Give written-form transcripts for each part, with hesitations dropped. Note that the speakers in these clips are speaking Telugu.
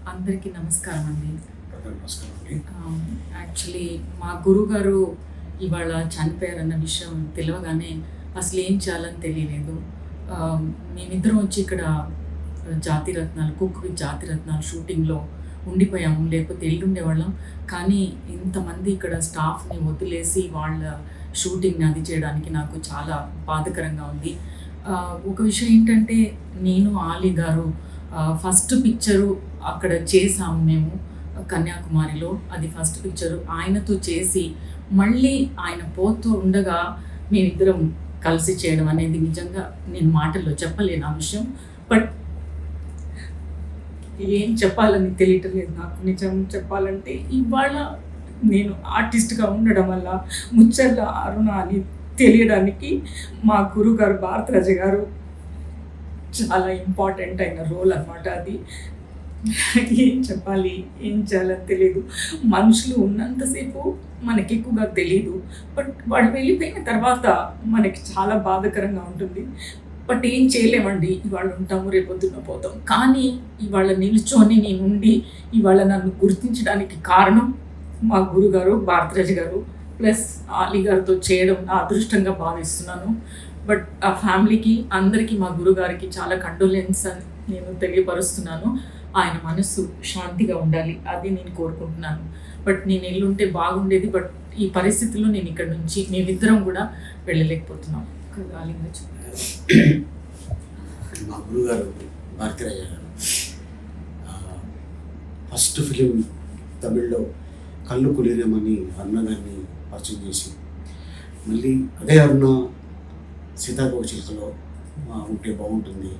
అందరికీ నమస్కారం అండి. నమస్కారం అండి. యాక్చువల్లీ మా గురువుగారు ఇవాళ చనిపోయారన్న విషయం తెలవగానే అసలు ఏం చేయాలని తెలియలేదు. మేమిద్దరం వచ్చి ఇక్కడ జాతిరత్నాలు కుక్ విత్ జాతిరత్నాలు షూటింగ్‌లో ఉండిపోయాము. లేకపోతే ఎళ్ళుండేవాళ్ళం. కానీ ఇంతమంది ఇక్కడ స్టాఫ్‌ని వదిలేసి వాళ్ళ షూటింగ్‌ని అది చేయడానికి నాకు చాలా బాధాకరంగా ఉంది. ఒక విషయం ఏంటంటే నేను, ఆలీ గారు ఫస్ట్ పిక్చరు అక్కడ చేసాము మేము కన్యాకుమారిలో. అది ఫస్ట్ పిక్చరు. ఆయనతో చేసి మళ్ళీ ఆయన పోతూ ఉండగా మేమిద్దరం కలిసి చేయడం అనేది నిజంగా నేను మాటల్లో చెప్పలేను ఆ విషయం. బట్ ఏం చెప్పాలని తెలియటం లేదు నాకు. నిజం చెప్పాలంటే ఇవాళ నేను ఆర్టిస్ట్‌గా ఉండడం వల్ల ముచ్చర్ల అరుణ అని తెలియడానికి మా గురుగారు భారతరాజ గారు చాలా ఇంపార్టెంట్ అయిన రోల్ అనమాట అది. ఏం చెప్పాలి, ఏం చేయాలని తెలీదు. మనుషులు ఉన్నంతసేపు మనకి ఎక్కువగా తెలీదు. బట్ వాళ్ళు వెళ్ళిపోయిన తర్వాత మనకి చాలా బాధాకరంగా ఉంటుంది. బట్ ఏం చేయలేమండి. ఇవాళ ఉంటాము, రేపొద్దున పోతాం. కానీ ఇవాళ నిల్చొని నేనుండి ఇవాళ నన్ను గుర్తించడానికి కారణం మా గురుగారు భారతరాజ గారు ప్లస్ ఆలీ గారితో చేయడం నా అదృష్టంగా భావిస్తున్నాను. బట్ ఆ ఫ్యామిలీకి అందరికీ మా గురుగారికి చాలా కండోలెన్స్ అని నేను తెలియపరుస్తున్నాను. ఆయన మనసు శాంతిగా ఉండాలి, అది నేను కోరుకుంటున్నాను. బట్ నేను ఎల్లుంటే బాగుండేది. బట్ ఈ పరిస్థితుల్లో నేను ఇక్కడ నుంచి మేమిద్దరం కూడా వెళ్ళలేకపోతున్నాం. మా గురుగారు భారతరాజ గారు ఫస్ట్ ఫిలిం తమిళ్లో కళ్ళు కులీరమని అరుణ గారిని పరిచయం చేసి, మళ్ళీ అదే అరుణ సీతాకోకచిలుకలో ఉంటే బాగుంటుంది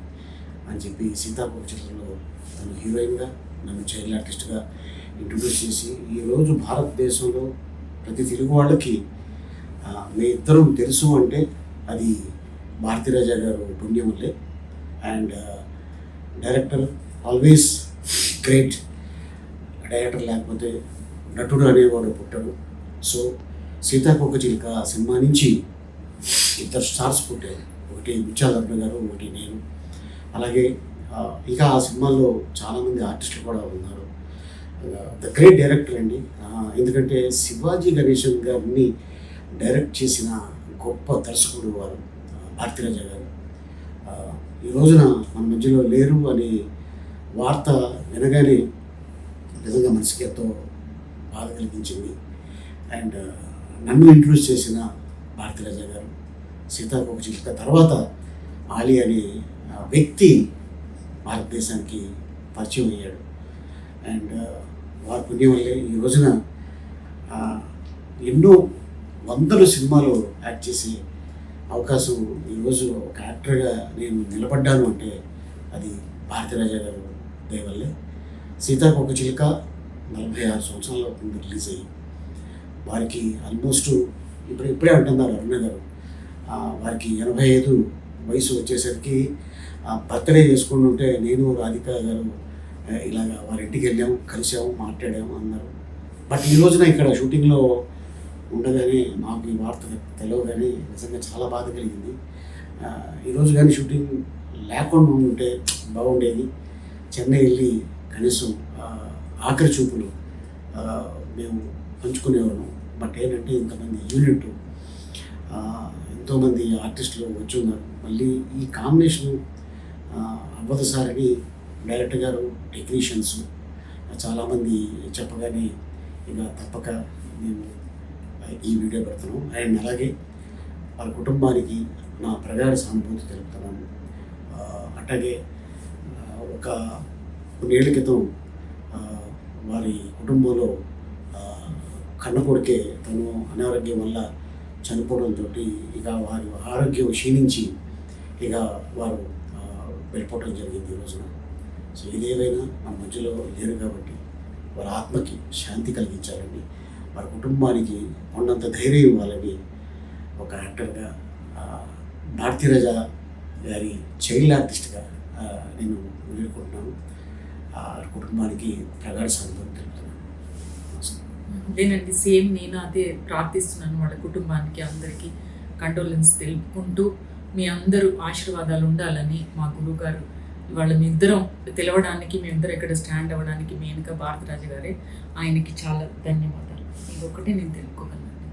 అని చెప్పి సీతాకోకచిలుకలో తను హీరోయిన్గా, నన్ను చైల్డ్ ఆర్టిస్ట్గా ఇంట్రొడ్యూస్ చేసి ఈరోజు భారతదేశంలో ప్రతి తెలుగు వాళ్ళకి మీ ఇద్దరం తెలుసు అంటే అది భారతీరాజా గారు పుణ్యం వల్లే. And director always great. Director లేకపోతే నటుడు అనేవాడు పుట్టాడు. సో సీతాకోకచిలుక సినిమా నుంచి ఇద్దరు స్టార్స్ పుట్టారు. ఒకటి ముత్యాల అరుణ గారు, ఒకటి నేను. అలాగే ఇంకా ఆ సినిమాల్లో చాలామంది ఆర్టిస్టులు కూడా ఉన్నారు. ద గ్రేట్ డైరెక్టర్ అండి. ఎందుకంటే శివాజీ గణేశన్ గారిని డైరెక్ట్ చేసిన గొప్ప దర్శకుడు వారు భారతీరాజా గారు. ఈ రోజున మన మధ్యలో లేరు అనే వార్త వినగానే నిజంగా మనసుకి ఎంతో బాధ కలిగించింది. అండ్ నన్ను ఇంట్రొడ్యూస్ చేసిన భారతీరాజా గారు, సీతాకోకచిలుక తర్వాత ఆలీ అనే వ్యక్తి భారతదేశానికి పరిచయం అయ్యాడు. అండ్ వారి పుణ్యం వల్లే ఈ రోజున ఎన్నో వందల సినిమాలు యాక్ట్ చేసే అవకాశం ఈరోజు ఒక యాక్టర్గా నేను నిలబడ్డాను అంటే అది భారతీరాజా గారు దయవల్లే. సీతాకోకచిలుక 46 సంవత్సరాల ముందు రిలీజ్ అయ్యి వారికి ఆల్మోస్ట్ ఇప్పుడే అంటున్నారు అరుణ గారు, వారికి 85 వయసు వచ్చేసరికి బర్త్డే చేసుకుంటుంటే నేను రాధిక గారు ఇలాగ వారి ఇంటికి వెళ్ళాము, కలిసాము, మాట్లాడాము అన్నారు. బట్ ఈ రోజున ఇక్కడ షూటింగ్లో ఉండగానే మాకు ఈ వార్త తెలియగానే నిజంగా చాలా బాధ కలిగింది. ఈరోజు కానీ షూటింగ్ లేకుండా ఉంటే బాగుండేది. చెన్నై వెళ్ళి కనీసం ఆఖరి చూపులు మేము పంచుకునేవాళ్ళం. బట్ ఏంటంటే ఇంతమంది యూనిట్, ఎంతోమంది ఆర్టిస్టులు వచ్చి ఉన్నారు. మళ్ళీ ఈ కాంబినేషను అవ్వదు సార్ అని డైరెక్టర్ గారు, టెక్నీషియన్స్ చాలామంది చెప్పగానే ఇక తప్పక నేను ఈ వీడియో పెడుతున్నాను. అండ్ అలాగే వాళ్ళ కుటుంబానికి నా ప్రగాఢ సానుభూతి తెలుపుతున్నాను. అట్లాగే ఒక కొన్నేళ్ల క్రితం వారి కుటుంబంలో కన్న కొడుకే తను అనారోగ్యం వల్ల చనిపోవడంతో ఇక వారి ఆరోగ్యం క్షీణించి ఇక వారు వెళ్ళిపోవడం జరిగింది ఈ రోజున. సో ఇదేవైనా మన మధ్యలో లేరు కాబట్టి వారి ఆత్మకి శాంతి కలిగించాలని, వారి కుటుంబానికి ఉన్నంత ధైర్యం ఇవ్వాలని ఒక యాక్టర్గా, భారతీరాజా గారి చైల్డ్ ఆర్టిస్ట్గా నేను వేడుకుంటున్నాను. కుటుంబానికి ప్రగాఢ సానుభూతి తెలుపుతున్నాను. అదేనండి, సేమ్ నేను అదే ప్రార్థిస్తున్నాను. వాళ్ళ కుటుంబానికి అందరికీ కండోలెన్స్ తెలుపుకుంటూ మీ అందరూ ఆశీర్వాదాలు ఉండాలని మా గురువుగారు ఇవాళ మీ ఇద్దరం తెలవడానికి, మీ ఇద్దరు ఇక్కడ స్టాండ్ అవ్వడానికి మెయిన్గా భారతరాజు గారే. ఆయనకి చాలా ధన్యవాదాలు. ఇంకొకటి నేను తెలుపుకోగలను.